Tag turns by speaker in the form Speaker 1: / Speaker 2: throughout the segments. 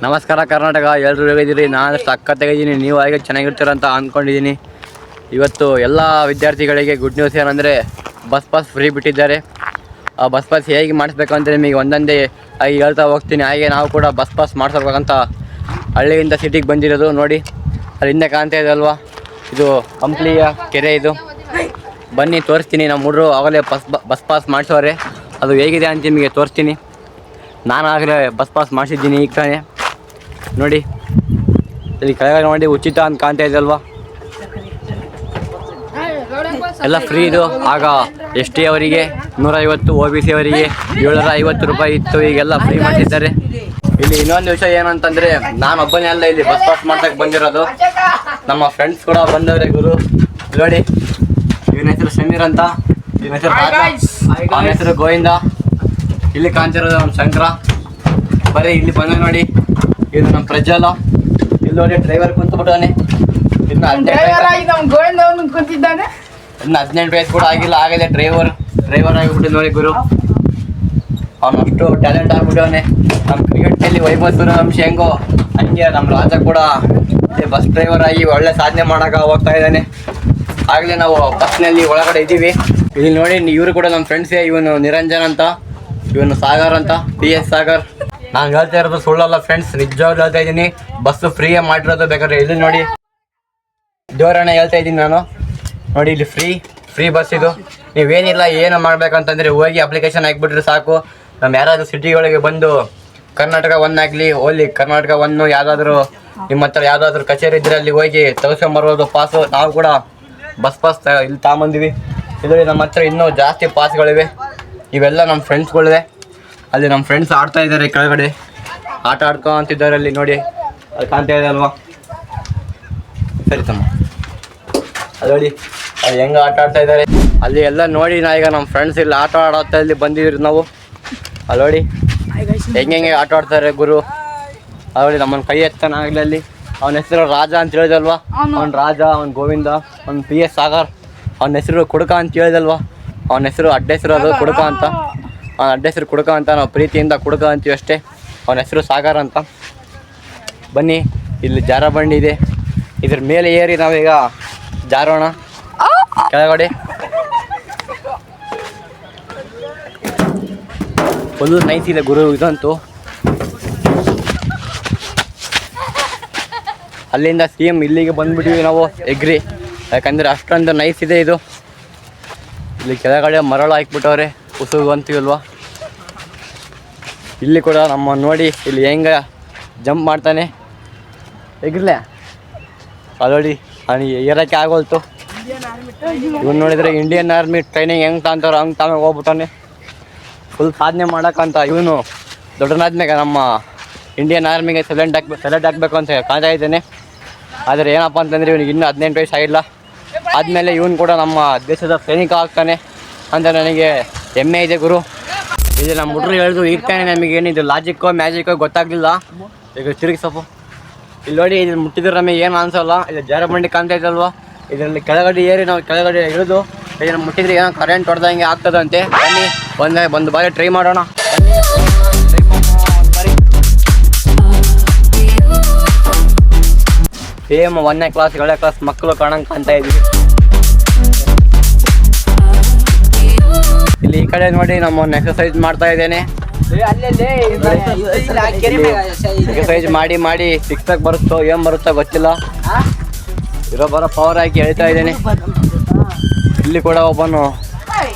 Speaker 1: ನಮಸ್ಕಾರ ಕರ್ನಾಟಕ, ಎಲ್ಲರೂ ಹೇಗಿದ್ದೀರಿ? ನಾನು ಸಕ್ಕತ್ತಾಗಿದ್ದೀನಿ, ನೀವು ಹಾಗೆ ಚೆನ್ನಾಗಿರ್ತೀರ ಅಂತ ಅಂದ್ಕೊಂಡಿದ್ದೀನಿ. ಇವತ್ತು ಎಲ್ಲ ವಿದ್ಯಾರ್ಥಿಗಳಿಗೆ ಗುಡ್ ನ್ಯೂಸ್ ಏನಂದರೆ ಬಸ್ ಪಾಸ್ ಫ್ರೀ ಬಿಟ್ಟಿದ್ದಾರೆ. ಆ ಬಸ್ ಪಾಸ್ ಹೇಗೆ ಮಾಡಿಸ್ಬೇಕು ಅಂತ ನಿಮಗೆ ಒಂದೊಂದೇ ಆಗಿ ಹೇಳ್ತಾ ಹೋಗ್ತೀನಿ. ಹಾಗೆ ನಾವು ಕೂಡ ಬಸ್ ಪಾಸ್ ಮಾಡಿಸ್ಬೇಕಂತ ಹಳ್ಳಿಯಿಂದ ಸಿಟಿಗೆ ಬಂದಿರೋದು. ನೋಡಿ ಅಲ್ಲಿ ಹಿಂದೆ ಕಾಣ್ತಾ ಇದೆ ಅಲ್ವಾ, ಇದು ಕಂಪ್ಲಿಯ ಕೆರೆ. ಇದು ಬನ್ನಿ ತೋರಿಸ್ತೀನಿ. ನಮ್ಮ ಹುಡುಗರು ಆಗಲೇ ಬಸ್ ಪಾಸ್ ಮಾಡಿಸೋರೆ. ಅದು ಹೇಗಿದೆ ಅಂತ ನಿಮಗೆ ತೋರಿಸ್ತೀನಿ. ನಾನು ಆಗಲೇ ಬಸ್ ಪಾಸ್ ಮಾಡಿಸಿದ್ದೀನಿ ಈಗ ತಾನೇ. ನೋಡಿ ಇಲ್ಲಿ ಕೆಳಗಡೆ ನೋಡಿ ಉಚಿತ ಅಂತ ಕಾಣ್ತಾ ಇದೆ ಅಲ್ವಾ, ಎಲ್ಲ ಫ್ರೀ ಇದು. ಆಗ ಎಸ್ ಟಿ ಅವರಿಗೆ 150, OBC ಅವರಿಗೆ 750 ರೂಪಾಯಿ ಇತ್ತು, ಈಗೆಲ್ಲ ಫ್ರೀ ಮಾಡಿದ್ದಾರೆ. ಇಲ್ಲಿ ಇನ್ನೊಂದು ವಿಷಯ ಏನಂತಂದರೆ, ನಾನು ಒಬ್ಬನೇ ಅಲ್ಲ ಇಲ್ಲಿ ಬಸ್ ಪಾಸ್ ಮಾಡ್ಸಕ್ಕೆ ಬಂದಿರೋದು, ನಮ್ಮ ಫ್ರೆಂಡ್ಸ್ ಕೂಡ ಬಂದವ್ರೆ. ಗುರು ನೋಡಿ, ಇವನ ಹೆಸರು ಸಮೀರ್ ಅಂತ, ಇವನ ಹೆಸರು ರಾಜ, ಅವನ ಹೆಸರು ಗೋವಿಂದ. ಇಲ್ಲಿ ಕಾಣ್ತಿರೋದು ನಮ್ಮ ಶಂಕರ. ಬರೀ ಇಲ್ಲಿ ಬಂದ ನೋಡಿ, ಇದು ನಮ್ಮ ಪ್ರಜ್ವಲ. ಇಲ್ಲಿ ನೋಡಿ ಡ್ರೈವರ್ ಕುಂತ್ಬಿಟ್ಟವನೆ. ಇನ್ನು 18 ವಯಸ್ಸು ಕೂಡ ಆಗಿಲ್ಲ, ಆಗಲೇ ಡ್ರೈವರ್ ಆಗಿಬಿಟ್ಟು ನೋಡಿ ಗುರು. ಅವನಷ್ಟು ಟ್ಯಾಲೆಂಟ್ ಆಗ್ಬಿಟ್ಟವನೆ. ನಮ್ಮ ಕ್ರಿಕೆಟ್ನಲ್ಲಿ ವೈಭವ್ ಸೂರ್ಯವಂಶಿ ಹೆಂಗೋ ಹಂಗೆ ನಮ್ಮ ರಾಜ ಕೂಡ ಬಸ್ ಡ್ರೈವರ್ ಆಗಿ ಒಳ್ಳೆ ಸಾಧನೆ ಮಾಡೋಕೆ ಹೋಗ್ತಾ ಇದ್ದಾನೆ. ಆಗಲೇ ನಾವು ಬಸ್ನಲ್ಲಿ ಒಳಗಡೆ ಇದ್ದೀವಿ. ಇಲ್ಲಿ ನೋಡಿ, ಇವರು ಕೂಡ ನಮ್ಮ ಫ್ರೆಂಡ್ಸೇ. ಇವನು ನಿರಂಜನ್ ಅಂತ, ಇವನು ಸಾಗರ್ ಅಂತ, PS ಸಾಗರ್. ನಾನು ಹೇಳ್ತಾ ಇರೋದು ಸುಳ್ಳಲ್ಲ ಫ್ರೆಂಡ್ಸ್, ನಿಜವಾಗ್ಲೂ ಹೇಳ್ತಾ ಇದ್ದೀನಿ. ಬಸ್ಸು ಫ್ರೀಯೇ ಮಾಡಿರೋದು. ಬೇಕಾದ್ರೆ ಇಲ್ಲಿ ನೋಡಿ, ದೇವರನ್ನ ಹೇಳ್ತಾ ಇದ್ದೀನಿ ನಾನು. ನೋಡಿ ಇಲ್ಲಿ ಫ್ರೀ ಬಸ್ ಇದು. ನೀವೇನಿಲ್ಲ, ಏನು ಮಾಡ್ಬೇಕಂತಂದರೆ ಹೋಗಿ ಅಪ್ಲಿಕೇಶನ್ ಹಾಕ್ಬಿಟ್ರೆ ಸಾಕು. ನಮ್ಮ ಯಾರಾದರೂ ಸಿಟಿಗಳಿಗೆ ಬಂದು ಕರ್ನಾಟಕ 1 ಆಗಲಿ, ಓಲಿ ಕರ್ನಾಟಕ 1 ಯಾವುದಾದ್ರೂ ನಿಮ್ಮ ಹತ್ರ ಯಾವುದಾದ್ರೂ ಕಚೇರಿ ಇದ್ದರೆ ಅಲ್ಲಿ ಹೋಗಿ ತೆಗೆಸ್ಕೊಂಬರ್ಬೋದು ಪಾಸು. ನಾವು ಕೂಡ ಬಸ್ ಪಾಸ್ ಇಲ್ಲಿ ತಗೊಂಬಂದಿವಿ. ಇದರಲ್ಲಿ ನಮ್ಮ ಹತ್ರ ಇನ್ನೂ ಜಾಸ್ತಿ ಪಾಸ್ಗಳಿವೆ. ಇವೆಲ್ಲ ನಮ್ಮ ಫ್ರೆಂಡ್ಸ್ಗಳಿವೆ. ಅಲ್ಲಿ ನಮ್ಮ ಫ್ರೆಂಡ್ಸ್ ಆಡ್ತಾ ಇದ್ದಾರೆ, ಕೆಳಗಡೆ ಆಟ ಆಡ್ಕೊಂತಿದ್ದಾರೆ. ಅಲ್ಲಿ ನೋಡಿ, ಅಲ್ಲಿ ಕಾಣ್ತಾ ಇದೆ ಅಲ್ವಾ, ಸರಿ ತಮ್ಮ, ಅದು ನೋಡಿ ಅಲ್ಲಿ ಹೆಂಗೆ ಆಟ ಆಡ್ತಾ ಇದ್ದಾರೆ. ಅಲ್ಲಿ ಎಲ್ಲ ನೋಡಿ, ನಾ ಈಗ ನಮ್ಮ ಫ್ರೆಂಡ್ಸ್ ಇಲ್ಲಿ ಆಟ ಆಡೋತ್ತ ಇಲ್ಲಿ ಬಂದಿದ್ದೀರಿ ನಾವು. ಅಲ್ಲಿ ನೋಡಿ ಹೆಂಗೆ ಆಟ ಆಡ್ತಾರೆ ಗುರು. ಅದು ನೋಡಿ ನಮ್ಮನ್ನು ಕೈ ಎತ್ತಾನಾಗಲಿ. ಅಲ್ಲಿ ಅವನ ಹೆಸರು ರಾಜ ಅಂತ ಹೇಳಿದಲ್ವಾ, ಅವ್ನು ರಾಜ, ಅವ್ನು ಗೋವಿಂದ, ಅವ್ನು PS ಸಾಗರ್. ಅವನ ಹೆಸರು ಕುಡುಕ ಅಂತ ಹೇಳಿದಲ್ವಾ, ಅವನ ಹೆಸರು ಅಡ್ಡ ಹೆಸರು ಅದು ಕುಡುಕ ಅಂತ. ಅವನ ಅಡ್ಡ ಹೆಸರು ಕುಡುಕ ಅಂತ, ನಾವು ಪ್ರೀತಿಯಿಂದ ಕುಡುಕ ಅಂತೀವಿ ಅಷ್ಟೇ. ಅವನ ಹೆಸರು ಸಾಗರ್ ಅಂತ. ಬನ್ನಿ, ಇಲ್ಲಿ ಜಾರ ಬಂಡಿ ಇದೆ, ಇದ್ರ ಮೇಲೆ ಏರಿ ನಾವೀಗ ಜಾರೋಣ ಕೆಳಗಡೆ. ಫುಲ್ ನೈಸ್ ಇದೆ ಗುರು ಇದಂತೂ. ಅಲ್ಲಿಂದ ಸೇಮ್ ಇಲ್ಲಿಗೆ ಬಂದ್ಬಿಟ್ಟಿವಿ ನಾವು ಎಗ್ರಿ, ಯಾಕಂದರೆ ಅಷ್ಟೊಂದು ನೈಸ್ ಇದೆ ಇದು. ಇಲ್ಲಿ ಕೆಳಗಡೆ ಮರಳು ಹಾಕ್ಬಿಟ್ಟವ್ರೆ, ಉಸುಗು ಅಂತೀವಲ್ವ. ಇಲ್ಲಿ ಕೂಡ ನಮ್ಮ ನೋಡಿ ಇಲ್ಲಿ ಹೆಂಗೆ ಜಂಪ್ ಮಾಡ್ತಾನೆ ಎಗ್ರಲೆ. ಅದು ನೋಡಿ ಅವನಿಗೆ ಏರೋಕ್ಕೆ ಆಗೋಲ್ತು. ಇವನು ನೋಡಿದರೆ ಇಂಡಿಯನ್ ಆರ್ಮಿ ಟ್ರೈನಿಂಗ್ ಹೆಂಗೆ ತಾಂತಾರೋ ಹಂಗೆ ತಾನೇ ಹೋಗ್ಬಿಟ್ಟಾನೆ. ಫುಲ್ ಸಾಧನೆ ಮಾಡೋಕ್ಕಂತ ಇವನು ದೊಡ್ಡನಾದ್ಮೇಲೆ ನಮ್ಮ ಇಂಡಿಯನ್ ಆರ್ಮಿಗೆ ಸೆಲೆಕ್ಟ್ ಆಗಬೇಕು ಅಂತ ಕಾಯ್ತಾ ಇದ್ದೇನೆ. ಆದರೆ ಏನಪ್ಪ ಅಂತಂದರೆ ಇವನಿಗೆ ಇನ್ನೂ 18 ವಯಸ್ಸು ಆಗಿಲ್ಲ. ಆದಮೇಲೆ ಇವನು ಕೂಡ ನಮ್ಮ ದೇಶದ ಸೈನಿಕ ಆಗ್ತಾನೆ ಅಂತ ನನಗೆ ಹೆಮ್ಮೆ ಇದೆ ಗುರು. ಇದು ನಮ್ಮ ಹುಡುಗರು ಹೇಳಿದ್ರು ಈಗ ತಾನೇ ನಮಗೇನಿದು ಲಾಜಿಕ್ಕೋ ಮ್ಯಾಜಿಕ್ಕೋ ಗೊತ್ತಾಗಲಿಲ್ಲ. ಈಗ ತಿರುಗಿ ಸ್ವಲ್ಪ ಇಲ್ಲಿ ನೋಡಿ, ಇದು ಮುಟ್ಟಿದ್ರೆ ನಮಗೆ ಏನು ಅನಿಸೋಲ್ಲ. ಇದು ಜಾರಬಂಡಿ ಕಾಣ್ತಾ ಇದ್ದಲ್ವ, ಇದರಲ್ಲಿ ಕೆಳಗಡೆ ಏರಿ ನಾವು ಕೆಳಗಡೆ ಇಳಿದು ಇದನ್ನು ಮುಟ್ಟಿದ್ರೆ ಏನೋ ಕರೆಂಟ್ ಹೊಡೆದಂಗೆ ಆಗ್ತದಂತೆ. ಬನ್ನಿ ಒಂದು ಬಾರಿ ಟ್ರೈ ಮಾಡೋಣ. ಸೇಮ್ 1ನೇ ಕ್ಲಾಸ್ 2ನೇ ಕ್ಲಾಸ್ ಮಕ್ಕಳು ಕಾಣಂಗೆ ಕಾಣ್ತಾ ಇದ್ವಿ. ಇಲ್ಲಿ ಈ ಕಡೆ ನೋಡಿ, ನಮ್ಮನ್ನು ಎಕ್ಸಸೈಸ್ ಮಾಡ್ತಾ ಇದ್ದೇನೆ. ಎಕ್ಸಸೈಸ್ ಮಾಡಿ 6 ಪ್ಯಾಕ್ ಬರುತ್ತೋ ಏನು ಬರುತ್ತೋ ಗೊತ್ತಿಲ್ಲ. ಬರೋ ಪವರ್ ಹಾಕಿ ಹೇಳ್ತಾ ಇದ್ದೇನೆ. ಇಲ್ಲಿ ಕೂಡ ಒಬ್ಬನು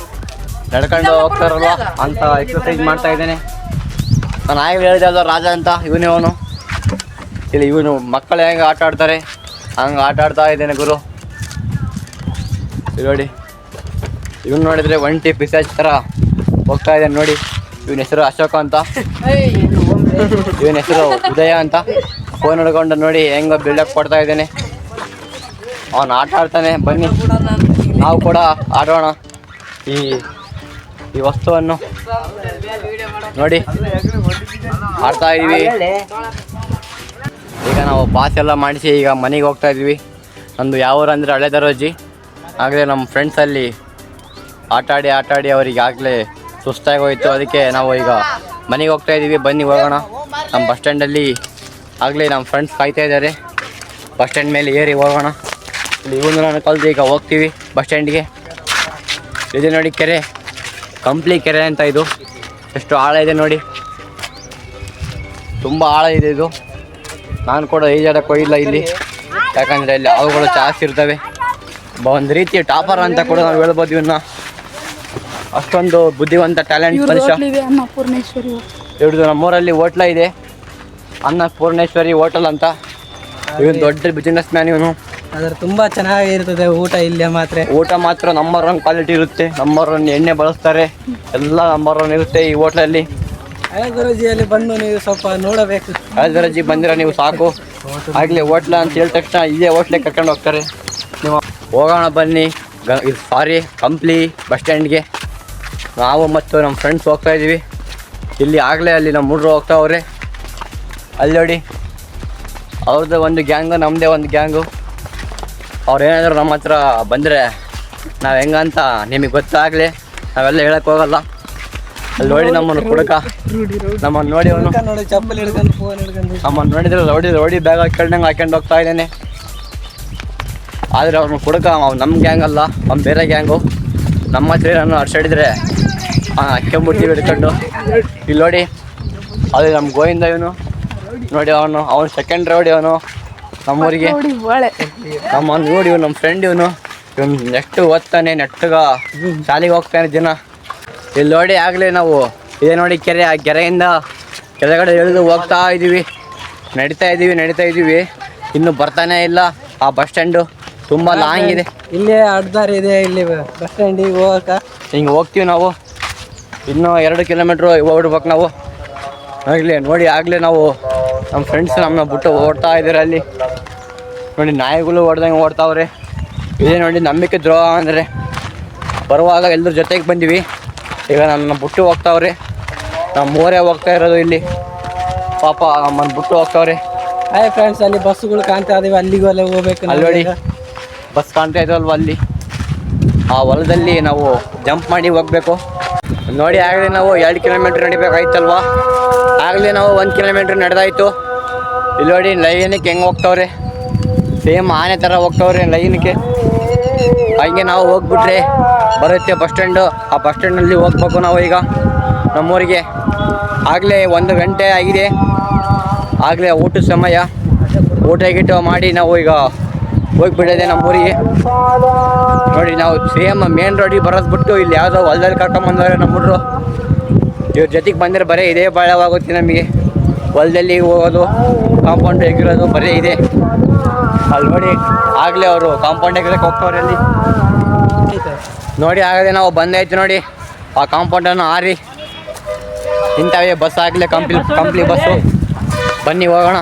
Speaker 1: ನಡ್ಕೊಂಡು ಹೋಗ್ತಾರಲ್ವ ಅಂತ ಎಕ್ಸಸೈಸ್ ಮಾಡ್ತಾ ಇದ್ದೇನೆ. ನಾನು ಆಗಲೇ ಹೇಳಿದೆ ಅಲ್ವ ರಾಜ ಅಂತ, ಇವನೇ ಅವನು. ಇಲ್ಲಿ ಇವನು ಮಕ್ಕಳು ಹೆಂಗೆ ಆಟ ಆಡ್ತಾರೆ ಹಂಗೆ ಆಟ ಆಡ್ತಾ ಇದ್ದೇನೆ ಗುರು. ನೋಡಿ, ಇವನು ನೋಡಿದರೆ ಒಂಟಿ ಪಿಸಾಚ್ ಥರ ಹೋಗ್ತಾ ಇದ್ದಾನೆ ನೋಡಿ. ಇವನ ಹೆಸರು ಅಶೋಕ ಅಂತ, ಇವನ ಹೆಸರು ಉದಯ ಅಂತ. ಫೋನ್ ಹಿಡ್ಕೊಂಡು ನೋಡಿ ಹೆಂಗೆ ಬಿಲ್ಡಪ್ ಕೊಡ್ತಾ ಇದ್ದೇನೆ. ಅವನು ಆಟ ಆಡ್ತಾನೆ. ಬನ್ನಿ ನಾವು ಕೂಡ ಆಡೋಣ ಈ ವಸ್ತುವನ್ನು. ನೋಡಿ ಆಡ್ತಾ ಇದ್ದೀವಿ. ಈಗ ನಾವು ಪಾಸ್ ಎಲ್ಲ ಮಾಡಿಸಿ ಈಗ ಮನೆಗೆ ಹೋಗ್ತಾ ಇದ್ವಿ. ನಮ್ಮದು ಯಾವ ಊರು ಅಂದರೆ ಹಳೆ ದರೋಜಿ. ಆಗಲೇ ನಮ್ಮ ಫ್ರೆಂಡ್ಸಲ್ಲಿ ಆಟ ಆಡಿ ಅವರಿಗೆ ಆಗಲೇ ಸುಸ್ತಾಗಿ ಹೋಯಿತು. ಅದಕ್ಕೆ ನಾವು ಈಗ ಮನೆಗೆ ಹೋಗ್ತಾ ಇದ್ದೀವಿ. ಬನ್ನಿ ಹೋಗೋಣ. ನಮ್ಮ ಬಸ್ ಸ್ಟ್ಯಾಂಡಲ್ಲಿ ಆಗಲೇ ನಮ್ಮ ಫ್ರೆಂಡ್ಸ್ ಕಾಯ್ತಾ ಇದ್ದಾರೆ. ಬಸ್ ಸ್ಟ್ಯಾಂಡ್ ಮೇಲೆ ಏರಿ ಹೋಗೋಣ. ಇಲ್ಲಿ ಇವನು ನಾನು ಕಲ್ತು ಈಗ ಹೋಗ್ತೀವಿ ಬಸ್ ಸ್ಟ್ಯಾಂಡ್ಗೆ. ಇದೆ ನೋಡಿ ಕೆರೆ, ಕಂಪ್ಲಿ ಕೆರೆ ಅಂತ. ಇದು ಎಷ್ಟು ಆಳ ಇದೆ ನೋಡಿ, ತುಂಬ ಆಳ ಇದೆ ಇದು. ನಾನು ಕೂಡ ಈಜಾಡಕ್ಕೆ ಹೋಗಿಲ್ಲ ಇಲ್ಲಿ, ಯಾಕಂದರೆ ಇಲ್ಲಿ ಅವುಗಳು ಜಾಸ್ತಿ ಇರ್ತವೆ. ಒಂದು ರೀತಿಯ ಟಾಪರ್ ಅಂತ ಕೂಡ ನಾವು ಹೇಳ್ಬೋದು ಇವನ್ನ. ಅಷ್ಟೊಂದು ಬುದ್ಧಿವಂತ ಟ್ಯಾಲೆಂಟ್ ಮನುಷ್ಯ. ಇವ್ರದ್ದು ನಮ್ಮೂರಲ್ಲಿ ಹೋಟ್ಲ ಇದೆ, ಅನ್ನಪೂರ್ಣೇಶ್ವರಿ ಹೋಟೆಲ್ ಅಂತ. ಇವನು ದೊಡ್ಡ ಬಿಸ್ನೆಸ್ ಮ್ಯಾನ್ ಇವನು.
Speaker 2: ಅದ್ರ ತುಂಬ ಚೆನ್ನಾಗಿರ್ತದೆ ಊಟ. ಇಲ್ಲಿ
Speaker 1: ಊಟ ಮಾತ್ರ ನಂಬರ್ 1 ಕ್ವಾಲಿಟಿ ಇರುತ್ತೆ. ನಂಬರ್ 1 ಎಣ್ಣೆ ಬಳಸ್ತಾರೆ, ಎಲ್ಲ ನಂಬರ್ 1 ಇರುತ್ತೆ ಈ ಹೋಟ್ಲಲ್ಲಿ.
Speaker 2: ಅಯೋಧ್ಯರಾಜಿಯಲ್ಲಿ ಬಂದು ನೀವು ಸ್ವಲ್ಪ ನೋಡಬೇಕು.
Speaker 1: ಅಯೋಧ್ಯರಾಜಿ ಬಂದಿರ ನೀವು ಸಾಕು. ಆಗಲೇ ಹೋಟ್ಲ ಅಂತ ಹೇಳಿದ ತಕ್ಷಣ ಇದೇ ಹೋಟ್ಲಿಗೆ ಕರ್ಕೊಂಡು ಹೋಗ್ತಾರೆ. ನೀವು ಹೋಗೋಣ ಬನ್ನಿ. ಕಂಪ್ಲಿ ಬಸ್ ಸ್ಟ್ಯಾಂಡ್ಗೆ ನಾವು ಮತ್ತು ನಮ್ಮ ಫ್ರೆಂಡ್ಸ್ ಹೋಗ್ತಾ ಇದ್ದೀವಿ. ಇಲ್ಲಿ ಆಗಲೇ ಅಲ್ಲಿ ನಮ್ಮ ಹುಡುಗರು ಹೋಗ್ತಾವ್ರೆ. ಅಲ್ಲಿ ನೋಡಿ, ಅವ್ರದ್ದು ಒಂದು ಗ್ಯಾಂಗು, ನಮ್ಮದೇ ಒಂದು ಗ್ಯಾಂಗು. ಅವ್ರು ಏನಾದರೂ ನಮ್ಮ ಹತ್ರ ಬಂದರೆ ನಾವು ಹೆಂಗಂತ ನಿಮಗೆ ಗೊತ್ತಾಗಲಿ, ನಾವೆಲ್ಲ ಹೇಳಕ್ಕೆ ಹೋಗಲ್ಲ. ಅಲ್ಲಿ ನೋಡಿ ನಮ್ಮನ್ನು ಕುಡುಕ, ನಮ್ಮನ್ನು ನೋಡಿ ಅವನು
Speaker 2: ಚಪ್ಪಲಿ ಹಿಡ್ಕೊಂಡು ಫೋನ್ ಹಿಡ್ಕೊಂಡು
Speaker 1: ನಮ್ಮನ್ನು ನೋಡಿದ್ರೆ ರೋಡಿ ಬ್ಯಾಗ್ ಹಾಕೊಂಡು ಹೋಗ್ತಾ ಇದ್ದಾನೆ. ಆದರೆ ಅವ್ನು ಕುಡುಕ, ನಮ್ಮ ಗ್ಯಾಂಗ್ ಅಲ್ಲ, ಅವ್ನು ಬೇರೆ ಗ್ಯಾಂಗು. ನಮ್ಮ ಹತ್ರ ನಾನು ಅರ್ಸಾಡಿದ್ರೆ ಹಾಕ್ಕೊಂಬಿಡ್ತೀವಿ ಹಿಡ್ಕೊಂಡು. ಇಲ್ಲಿ ನೋಡಿ, ಅದು ನಮ್ಮ ಗೋವಿಂದ ಇವನು ನೋಡಿ. ಅವನು ಸೆಕೆಂಡ್ ರೌಡಿ ಅವನು ನಮ್ಮೂರಿಗೆ. ನಮ್ಮನ್ನು ನೋಡಿ ಇವನು ನಮ್ಮ ಫ್ರೆಂಡ್ ಇವನು ನೆಟ್ಟು ಓದ್ತಾನೆ, ನೆಟ್ಟಗ ಶಾಲೆಗೆ ಹೋಗ್ತಾನೆ ದಿನ. ಇಲ್ಲಿ ನೋಡಿ ಆಗಲೇ ನಾವು ಇದೇ ನೋಡಿ ಕೆರೆ. ಆ ಕೆರೆಯಿಂದ ಕೆಳಗಡೆ ಇಳಿದು ಹೋಗ್ತಾ ಇದ್ದೀವಿ, ನಡೀತಾ ಇದ್ದೀವಿ. ಇನ್ನೂ ಬರ್ತಾನೆ ಇಲ್ಲ. ಆ ಬಸ್ ಸ್ಟ್ಯಾಂಡು ತುಂಬ ಲಾಂಗ್ ಇದೆ.
Speaker 2: ಇಲ್ಲೇ ಅಡ್ದಾರಿ ಇದೆ ಇಲ್ಲಿ ಬಸ್ ಸ್ಟ್ಯಾಂಡಿಗೆ ಹೋಗಕ್ಕೆ.
Speaker 1: ಹಿಂಗೆ ಹೋಗ್ತೀವಿ ನಾವು. ಇನ್ನೂ 2 ಕಿಲೋಮೀಟ್ರು ಹೋಗ್ಬಿಡ್ಬೇಕು ನಾವು. ಆಗಲೇ ನಾವು ನಮ್ಮ ಫ್ರೆಂಡ್ಸ್ ನಮ್ಮನ್ನ ಬಿಟ್ಟು ಓಡ್ತಾ ಇದ್ದಾರೆ. ಅಲ್ಲಿ ನೋಡಿ ನಾಯಿಗಳು ಓಡ್ದಂಗೆ ಓಡ್ತಾವ್ರೆ. ಇದೇ ನೋಡಿ ನಂಬಿಕೆ ದ್ರೋಹ ಅಂದರೆ. ಬರುವಾಗ ಎಲ್ಲರ ಜೊತೆಗೆ ಬಂದೀವಿ, ಈಗ ನನ್ನ ಬಿಟ್ಟು ಹೋಗ್ತಾವ್ರೆ. ನಮ್ಮ ಊರೇ ಹೋಗ್ತಾ ಇರೋದು ಇಲ್ಲಿ. ಪಾಪ ನಮ್ಮನ್ನು ಬಿಟ್ಟು ಹೋಗ್ತಾವ್ರೆ.
Speaker 2: ಫ್ರೆಂಡ್ಸ್, ಅಲ್ಲಿ ಬಸ್ಸುಗಳು ಕಾಣ್ತಾ ಇದಾವೆ, ಅಲ್ಲಿಗೂ ಅಲ್ಲೇ ಹೋಗ್ಬೇಕು.
Speaker 1: ಅಲ್ಲಿ ನೋಡಿ ಬಸ್ ಕಾಣ್ತಾ ಇದ್ವಲ್ವ, ಅಲ್ಲಿ ಆ ಹೊಲದಲ್ಲಿ ನಾವು ಜಂಪ್ ಮಾಡಿ ಹೋಗಬೇಕು. ನೋಡಿ ಆಗಲೇ ನಾವು 2 ಕಿಲೋಮೀಟ್ರ್ ನಡಿಬೇಕಾಯ್ತಲ್ವ, ಆಗಲೇ ನಾವು 1 ಕಿಲೋಮೀಟ್ರ್ ನಡೆದಾಯಿತು. ಇಲ್ಲಿ ನೋಡಿ ಲೈನಕ್ಕೆ ಹೆಂಗೆ ಹೋಗ್ತಾವ್ರೆ, ಸೇಮ್ ಆನೆ ಥರ ಹೋಗ್ತಾವ್ರೆ ಲೈನಕ್ಕೆ. ಹಂಗೆ ನಾವು ಹೋಗ್ಬಿಟ್ರೆ ಬರುತ್ತೆ ಬಸ್ ಸ್ಟ್ಯಾಂಡು. ಆ ಬಸ್ ಸ್ಟ್ಯಾಂಡಲ್ಲಿ ಹೋಗ್ಬೇಕು ನಾವು ಈಗ ನಮ್ಮೂರಿಗೆ. ಆಗಲೇ 1 ಗಂಟೆ ಆಗಿದೆ, ಆಗಲೇ ಊಟದ ಸಮಯ. ಊಟ ಮಾಡಿ ನಾವು ಈಗ ಹೋಗಿಬಿಡೋದೆ ನಮ್ಮೂರಿಗೆ. ನೋಡಿ ನಾವು ಸೇಮ್ ಮೇನ್ ರೋಡಿಗೆ ಬರೋದು ಬಿಟ್ಟು ಇಲ್ಲಿ ಯಾವುದೋ ಹೊಲದಲ್ಲಿ ಕರ್ಕೊಂಬಂದವ್ರೆ ನಮ್ಮ ಹುಡುಗರು. ಇವ್ರ ಜೊತೆಗೆ ಬಂದರೆ ಬರೀ ಇದೇ ಭಾಳವಾಗುತ್ತೆ ನಮಗೆ. ಹೊಲದಲ್ಲಿ ಹೋಗೋದು, ಕಾಂಪೌಂಡ್ ಎಗಿರೋದು ಬರೀ ಇದೆ. ಅಲ್ಲಿ ನೋಡಿ ಆಗಲೇ ಅವರು ಕಾಂಪೌಂಡ್ ಎಗಿರಕ್ಕೆ ಹೋಗ್ತವ್ರೆ ಅಲ್ಲಿ. ನೋಡಿ ಆಗಲೇ ನಾವು ಬಂದಾಯ್ತು ನೋಡಿ ಆ ಕಾಂಪೌಂಡನ್ನು ಹಾರಿ. ಇಂಥವೇ ಬಸ್ ಆಗಲೇ ಕಂಪ್ಲಿ ಬಸ್ಸು. ಬನ್ನಿ ಹೋಗೋಣ.